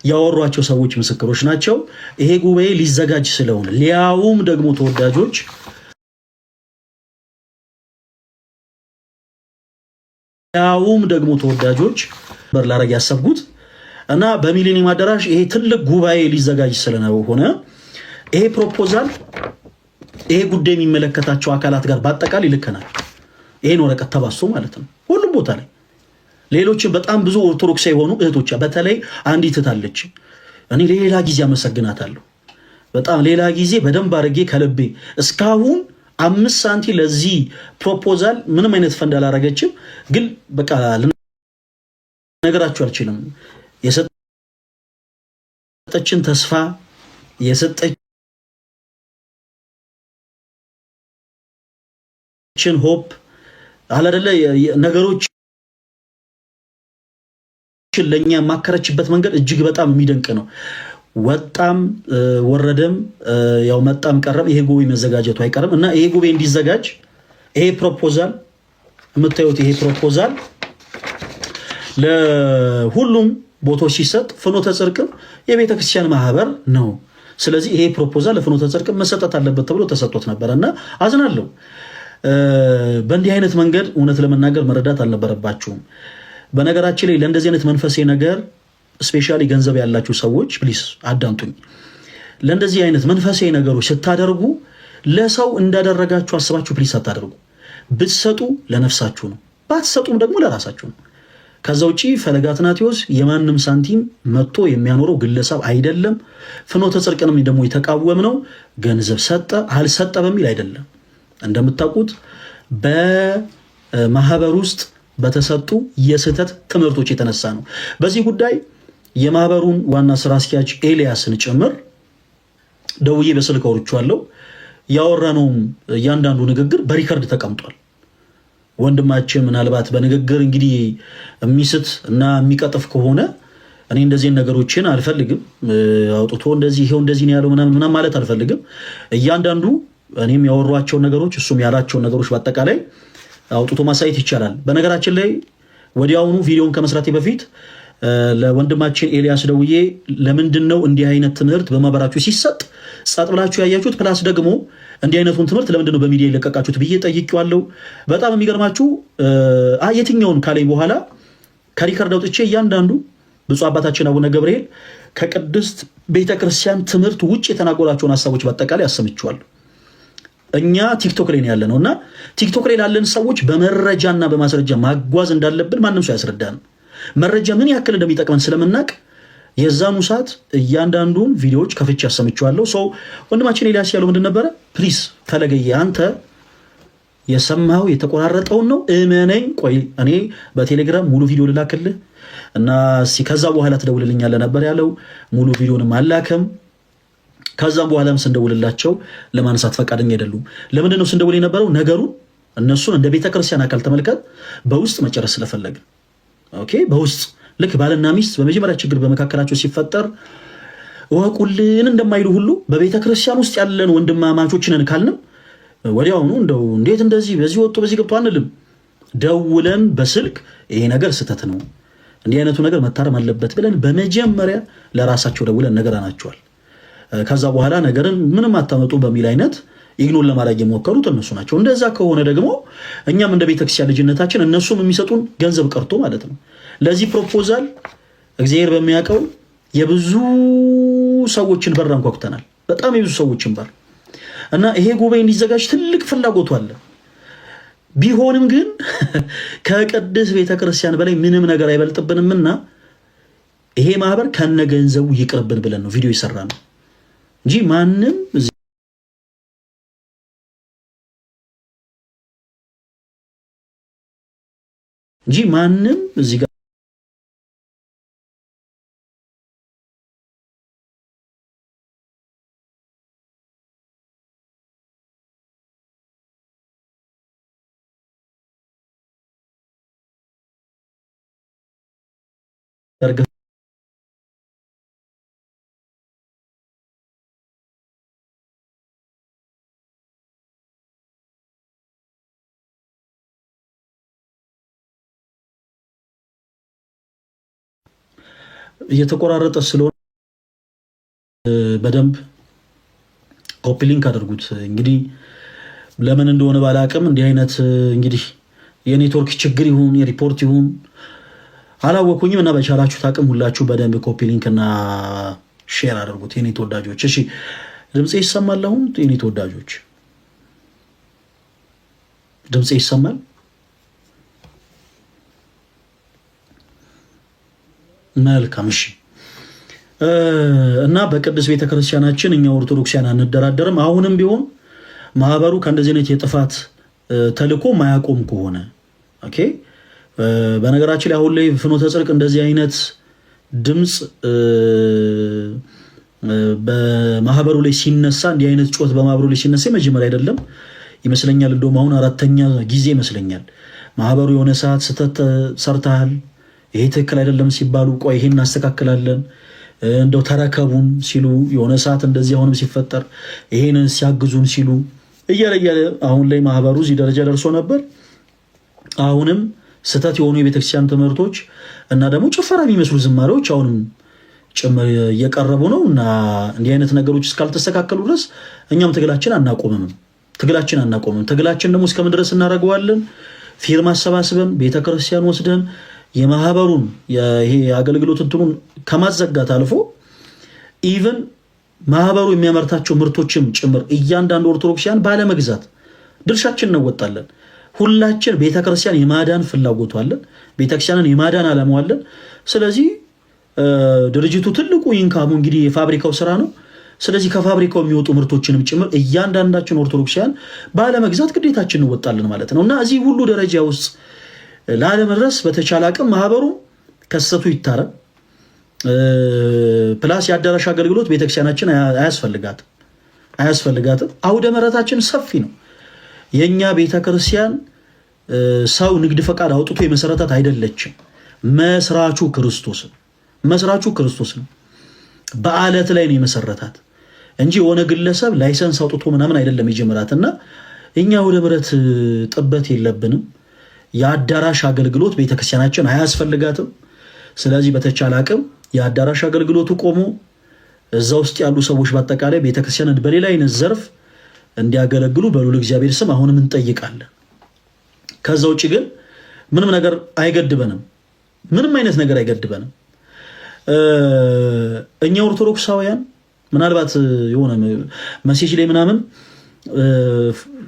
ያወሯቸው ሰዎች ምስክሮች ናቸው። ይሄ ጉባኤ ሊዘጋጅ ስለሆነ ሊያውም ደግሞ ተወዳጆች በር ላረግ ያሰብኩት እና በሚሊኒየም አዳራሽ ይሄ ትልቅ ጉባኤ ሊዘጋጅ ስለሆነ ይሄ ፕሮፖዛል ይሄ ጉዳይ የሚመለከታቸው አካላት ጋር በአጠቃላይ ልከናል። ይሄን ወረቀት ተባሶ ማለት ነው ሁሉም ቦታ ላይ ሌሎችን በጣም ብዙ ኦርቶዶክስ የሆኑ እህቶች በተለይ አንዲት እህት አለች። እኔ ሌላ ጊዜ አመሰግናታለሁ። በጣም ሌላ ጊዜ በደንብ አድርጌ ከልቤ እስካሁን 5 ሳንቲ ለዚህ ፕሮፖዛል ምንም አይነት ፈንድ አላረገችም። ግን በቃ ነገራችሁ አልችልም። የሰጠችን ተስፋ የሰጠችን ሆፕ አላደለ ነገሮች ለኛ ማከረችበት መንገድ እጅግ በጣም የሚደንቅ ነው። ወጣም ወረደም ያው መጣም ቀረም ይሄ ጉባኤ መዘጋጀቱ አይቀርም እና ይሄ ጉባኤ እንዲዘጋጅ ይሄ ፕሮፖዛል የምታዩት ይሄ ፕሮፖዛል ለሁሉም ቦታዎች ሲሰጥ ፍኖተ ጽድቅም የቤተ ክርስቲያን ማህበር ነው። ስለዚህ ይሄ ፕሮፖዛል ለፍኖተ ጽድቅም መሰጠት አለበት ተብሎ ተሰጥቶት ነበርና አዝናለሁ። በእንዲህ አይነት መንገድ እውነት ለመናገር መረዳት አልነበረባችሁም። በነገራችን ላይ ለእንደዚህ አይነት መንፈሳዊ ነገር ስፔሻሊ ገንዘብ ያላችሁ ሰዎች ፕሊስ አዳምጡኝ። ለእንደዚህ አይነት መንፈሳዊ ነገሮች ስታደርጉ ለሰው እንዳደረጋችሁ አስባችሁ ፕሊስ አታደርጉ። ብትሰጡ ለነፍሳችሁ ነው፣ ባትሰጡም ደግሞ ለራሳችሁ ነው። ከዛ ውጪ ፈለገ አትናቴዎስ የማንም ሳንቲም መጥቶ የሚያኖረው ግለሰብ አይደለም። ፍኖተ ጽድቅንም ደግሞ የተቃወም ነው ገንዘብ ሰጠ አልሰጠ በሚል አይደለም። እንደምታውቁት በማህበር ውስጥ በተሰጡ የስህተት ትምህርቶች የተነሳ ነው። በዚህ ጉዳይ የማህበሩን ዋና ስራ አስኪያጅ ኤልያስን ጭምር ደውዬ በስልክ አውርቼዋለሁ። ያወራነውም እያንዳንዱ ንግግር በሪከርድ ተቀምጧል። ወንድማችን ምናልባት በንግግር እንግዲህ የሚስት እና የሚቀጥፍ ከሆነ እኔ እንደዚህ ነገሮችን አልፈልግም። አውጥቶ እንደዚህ ይሄው እንደዚህ ነው ያለው ምናምን ማለት አልፈልግም። እያንዳንዱ እኔም ያወሯቸው ነገሮች እሱም ያላቸው ነገሮች በአጠቃላይ አውጥቶ ማሳየት ይቻላል። በነገራችን ላይ ወዲያውኑ ቪዲዮን ከመስራቴ በፊት ለወንድማችን ኤልያስ ደውዬ ለምንድነው እንዲህ አይነት ትምህርት በማህበራችሁ ሲሰጥ ጻጥ ብላችሁ ያያችሁት? ፕላስ ደግሞ እንዲህ አይነቱን ትምህርት ለምንድነው በሚዲያ ይለቀቃችሁት ብዬ ጠይቄዋለሁ። በጣም የሚገርማችሁ የትኛውን ካለኝ በኋላ ከሪከርድ አውጥቼ እያንዳንዱ ብፁዕ አባታችን አቡነ ገብርኤል ከቅድስት ቤተክርስቲያን ትምህርት ውጭ የተናገሯቸውን ሀሳቦች በአጠቃላይ አሰምቼዋለሁ። እኛ ቲክቶክ ላይ ያለ ነው እና ቲክቶክ ላይ ላለን ሰዎች በመረጃና በማስረጃ ማጓዝ እንዳለብን ማንም ሰው ያስረዳን። መረጃ ምን ያክል እንደሚጠቅመን ስለምናቅ የዛኑ ሰዓት እያንዳንዱን ቪዲዮዎች ከፍቼ አሰምቼዋለሁ። ሰው ወንድማችን ኤልያስ ያለው ምንድን ነበረ? ፕሊስ ፈለገዬ አንተ የሰማው የተቆራረጠውን ነው እመነኝ። ቆይ እኔ በቴሌግራም ሙሉ ቪዲዮ ልላክልህ እና ከዛ በኋላ ትደውልልኛለህ ነበር ያለው። ሙሉ ቪዲዮንም አላከም። ከዛም በኋላም ስንደውልላቸው ለማንሳት ፈቃደኛ አይደሉም። ለምንድን ነው ስንደውል የነበረው? ነገሩን እነሱን እንደ ቤተክርስቲያን አካል ተመልከት በውስጥ መጨረስ ስለፈለግን። ኦኬ፣ በውስጥ ልክ ባልና ሚስት በመጀመሪያ ችግር በመካከላቸው ሲፈጠር ወቁልን እንደማይሉ ሁሉ በቤተክርስቲያን ውስጥ ያለን ወንድማማቾችንን ካልንም ወዲያውኑ እንደው እንዴት እንደዚህ በዚህ ወጥቶ በዚህ ገብቶ አንልም። ደውለን በስልክ ይሄ ነገር ስህተት ነው፣ እንዲህ አይነቱ ነገር መታረም አለበት ብለን በመጀመሪያ ለራሳቸው ደውለን ነገራናቸዋል። ከዛ በኋላ ነገርን ምንም አታመጡ በሚል አይነት ኢግኖር ለማድረግ የሞከሩት እነሱ ናቸው። እንደዛ ከሆነ ደግሞ እኛም እንደ ቤተክርስቲያን ልጅነታችን እነሱም የሚሰጡን ገንዘብ ቀርቶ ማለት ነው። ለዚህ ፕሮፖዛል እግዚአብሔር በሚያውቀው የብዙ ሰዎችን በር አንኳኩተናል። በጣም የብዙ ሰዎችን በር እና ይሄ ጉባኤ እንዲዘጋጅ ትልቅ ፍላጎቱ አለ። ቢሆንም ግን ከቅድስት ቤተክርስቲያን በላይ ምንም ነገር አይበልጥብንምና ይሄ ማህበር ከነ ገንዘቡ ይቅርብን ብለን ነው ቪዲዮ ይሰራ ነው እንጂ ማንም እዚህ ጋር እየተቆራረጠ ስለሆነ በደንብ ኮፒ ሊንክ አድርጉት። እንግዲህ ለምን እንደሆነ ባላቅም እንዲህ አይነት እንግዲህ የኔትወርክ ችግር ይሁን የሪፖርት ይሁን አላወኩኝም እና በቻላችሁት አቅም ሁላችሁ በደንብ ኮፒ ሊንክ እና ሼር አድርጉት የኔ ተወዳጆች። እሺ ድምጼ ይሰማል? አሁን የኔ ተወዳጆች ድምጼ ይሰማል? መልካም። እሺ እና በቅድስት ቤተክርስቲያናችን እኛ ኦርቶዶክሲያን አንደራደርም። አሁንም ቢሆን ማህበሩ ከእንደዚህ አይነት የጥፋት ተልእኮ ማያቆም ከሆነ ኦኬ። በነገራችን ላይ አሁን ላይ ፍኖተ ጽድቅ እንደዚህ አይነት ድምፅ በማህበሩ ላይ ሲነሳ እንዲህ አይነት ጩኸት በማህበሩ ላይ ሲነሳ መጀመሪያ አይደለም ይመስለኛል። እንደውም አሁን አራተኛ ጊዜ ይመስለኛል ማህበሩ የሆነ ሰዓት ስህተት ሰርተሃል፣ ይሄ ትክክል አይደለም ሲባሉ ቆይ ይሄን እናስተካክላለን እንደው ተረከቡን ሲሉ የሆነ ሰዓት እንደዚህ አሁንም ሲፈጠር ይሄን ሲያግዙን ሲሉ እያለ አሁን ላይ ማህበሩ እዚህ ደረጃ ደርሶ ነበር። አሁንም ስህተት የሆኑ የቤተክርስቲያን ትምህርቶች እና ደግሞ ጭፈራ የሚመስሉ ዝማሬዎች አሁንም ጭምር እየቀረቡ ነው እና እንዲህ አይነት ነገሮች እስካልተስተካከሉ ድረስ እኛም ትግላችን አናቆምም። ትግላችን ደግሞ እስከምን ድረስ እናደርገዋለን? ፊርማ አሰባስበን ቤተክርስቲያን ወስደን የማህበሩን ይሄ አገልግሎት እንትኑን ከማዘጋት አልፎ ኢቭን ማህበሩ የሚያመርታቸው ምርቶችም ጭምር እያንዳንዱ ኦርቶዶክሲያን ባለመግዛት ድርሻችን እንወጣለን። ሁላችን ቤተክርስቲያን የማዳን ፍላጎቱ አለን። ቤተክርስቲያንን የማዳን ዓላማው አለን። ስለዚህ ድርጅቱ ትልቁ ኢንካሙ እንግዲህ የፋብሪካው ስራ ነው። ስለዚህ ከፋብሪካው የሚወጡ ምርቶችንም ጭምር እያንዳንዳችን ኦርቶዶክሲያን ባለመግዛት ግዴታችን እንወጣለን ማለት ነው እና እዚህ ሁሉ ደረጃ ውስጥ ላለመድረስ በተቻለ አቅም ማህበሩ ከሰቱ ይታረም። ፕላስ የአዳራሽ አገልግሎት ቤተክርስቲያናችን አያስፈልጋትም። አውደ ምሕረታችን ሰፊ ነው። የኛ ቤተክርስቲያን ሰው ንግድ ፈቃድ አውጥቶ የመሰረታት አይደለችም። መስራቹ ክርስቶስ ነው። በአለት ላይ ነው የመሰረታት እንጂ የሆነ ግለሰብ ላይሰንስ አውጥቶ ምናምን አይደለም የጀመራትና እኛ ወደ ምረት ጥበት የለብንም። የአዳራሽ አገልግሎት ቤተክርስቲያናችን አያስፈልጋትም። ስለዚህ በተቻለ አቅም የአዳራሽ አገልግሎቱ ቆሞ እዛ ውስጥ ያሉ ሰዎች በአጠቃላይ ቤተክርስቲያንን በሌላ አይነት ዘርፍ እንዲያገለግሉ በልዑል እግዚአብሔር ስም አሁንም እንጠይቃለን። ከዛ ውጭ ግን ምንም ነገር አይገድበንም። ምንም አይነት ነገር አይገድበንም። እኛ ኦርቶዶክሳውያን ምናልባት የሆነ መሴጅ ላይ ምናምን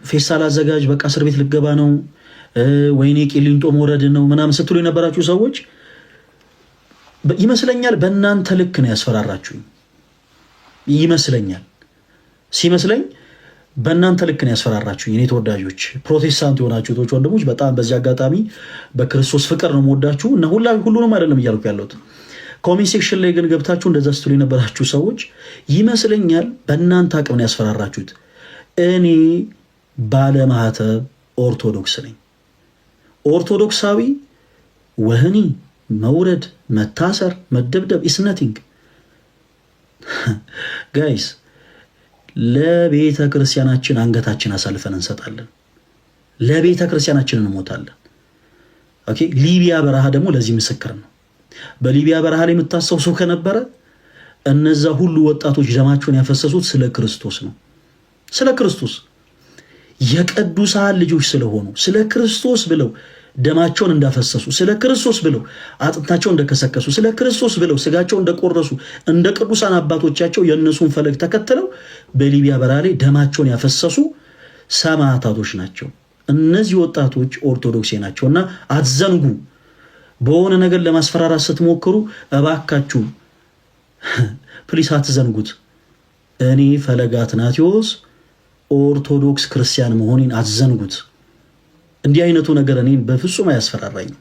ፌስታል አዘጋጅ በቃ እስር ቤት ልገባ ነው ወይኔ ቂሊንጦ መውረድ ነው ምናምን ስትሉ የነበራችሁ ሰዎች ይመስለኛል በእናንተ ልክ ነው ያስፈራራችሁኝ። ሲመስለኝ በእናንተ ልክ ነው ያስፈራራችሁኝ። እኔ ተወዳጆች ፕሮቴስታንት የሆናችሁ እህቶች ወንድሞች፣ በጣም በዚህ አጋጣሚ በክርስቶስ ፍቅር ነው የምወዳችሁ እና ሁሉንም አይደለም እያልኩ ያለሁት። ኮሜንት ሴክሽን ላይ ግን ገብታችሁ እንደዛ ስትሉ የነበራችሁ ሰዎች ይመስለኛል በእናንተ አቅም ነው ያስፈራራችሁት። እኔ ባለማህተብ ኦርቶዶክስ ነኝ። ኦርቶዶክሳዊ ወህኒ መውረድ፣ መታሰር፣ መደብደብ ኢስ ነቲንግ ጋይስ። ለቤተ ክርስቲያናችን አንገታችን አሳልፈን እንሰጣለን። ለቤተ ክርስቲያናችን እንሞታለን። ኦኬ። ሊቢያ በረሃ ደግሞ ለዚህ ምስክር ነው። በሊቢያ በረሃ ላይ የምታስታውሱ ከነበረ እነዛ ሁሉ ወጣቶች ደማቸውን ያፈሰሱት ስለ ክርስቶስ ነው። ስለ ክርስቶስ የቅዱሳን ልጆች ስለሆኑ ስለ ክርስቶስ ብለው ደማቸውን እንዳፈሰሱ፣ ስለ ክርስቶስ ብለው አጥንታቸውን እንደከሰከሱ፣ ስለ ክርስቶስ ብለው ስጋቸውን እንደቆረሱ እንደ ቅዱሳን አባቶቻቸው የእነሱን ፈለግ ተከትለው በሊቢያ በረሃ ላይ ደማቸውን ያፈሰሱ ሰማዕታቶች ናቸው። እነዚህ ወጣቶች ኦርቶዶክሴ ናቸውና አትዘንጉ። በሆነ ነገር ለማስፈራራት ስትሞክሩ እባካችሁ ፕሊስ አትዘንጉት። እኔ ፈለገ አትናቴዎስ ኦርቶዶክስ ክርስቲያን መሆኔን አትዘንጉት። እንዲህ አይነቱ ነገር እኔን በፍጹም አያስፈራራኝም።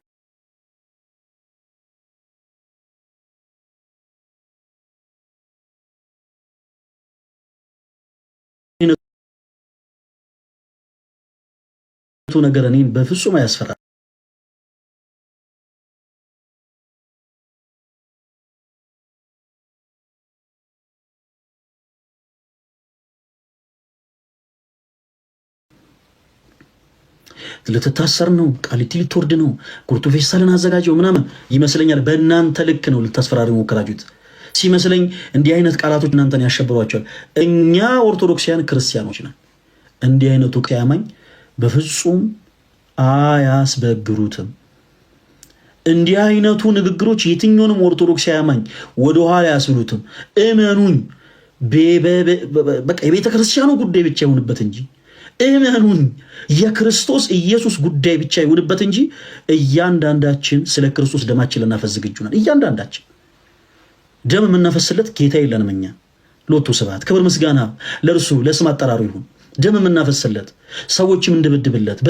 ነገር እኔን በፍጹም አያስፈራራኝም። ልትታሰር ነው፣ ቃሊቲ ልትወርድ ነው፣ ኩርቱ ፌስታልን አዘጋጀው ምናምን ይመስለኛል። በእናንተ ልክ ነው ልታስፈራሪ ሞከራችሁት ሲመስለኝ። እንዲህ አይነት ቃላቶች እናንተን ያሸብሯቸዋል። እኛ ኦርቶዶክሳውያን ክርስቲያኖች ነን። እንዲህ አይነቱ ከያማኝ በፍጹም አያስበግሩትም። እንዲህ አይነቱ ንግግሮች የትኛውንም ኦርቶዶክሳዊ አማኝ ወደኋላ ያስብሉትም። እመኑኝ፣ በቃ የቤተ ክርስቲያኑ ጉዳይ ብቻ ይሁንበት እንጂ እመኑኝ፣ የክርስቶስ ኢየሱስ ጉዳይ ብቻ ይሁንበት እንጂ እያንዳንዳችን ስለ ክርስቶስ ደማችን ልናፈስ ዝግጁ ነን። እያንዳንዳችን ደም የምናፈስለት ጌታ የለንም እኛ። ሎቱ ስብሐት፣ ክብር ምስጋና ለእርሱ ለስም አጠራሩ ይሁን። ደም የምናፈስለት ሰዎችም እንድብድብለት